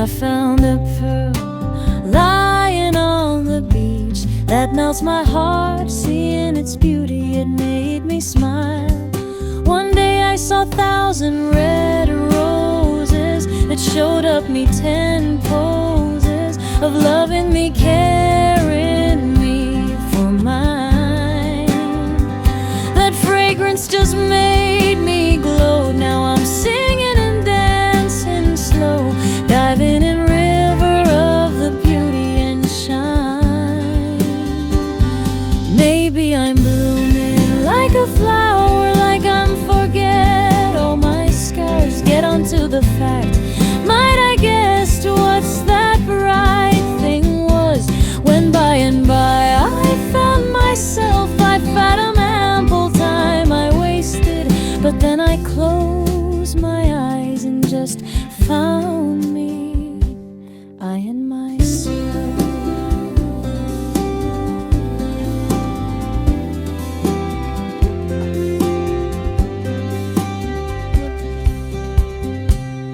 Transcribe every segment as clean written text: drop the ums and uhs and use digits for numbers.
I found a pearl lying on the beach that melts my heart. Seeing its beauty, it made me smile. One day I saw 1,000 red roses that showed up me 10 poses of loving me, caring me for mine. That fragrance just made me glow. Now I'm singing and dancing slow, diving in river of the beauty and shine. Maybe I'm blooming like a flower, like I'm forget all my scars. Get onto the fact, might I guessed what's that bright thing was, when by and by I found myself. I fathom ample time I wasted, but then I closed my eyes and just found me, I and myself.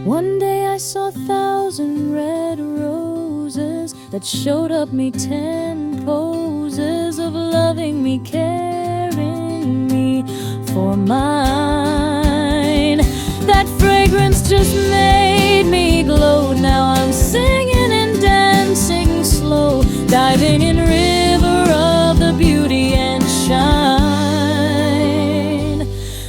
One day I saw 1,000 red roses that showed up me 10 poses of loving me, caring me for mine. That fragrance just made me glow. Now I'm singing and dancing slow, diving in river of the beauty and shine.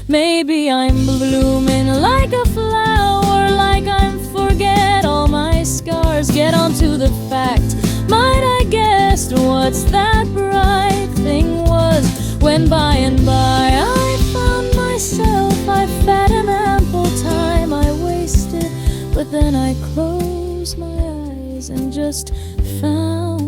Maybe I'm blooming like a flower, like I'm forget all my scars. Get onto the fact, might I guessed what's that bright thing was, when by and by I found myself. I fathom ample time I wasted, but then I closed my eyes and just found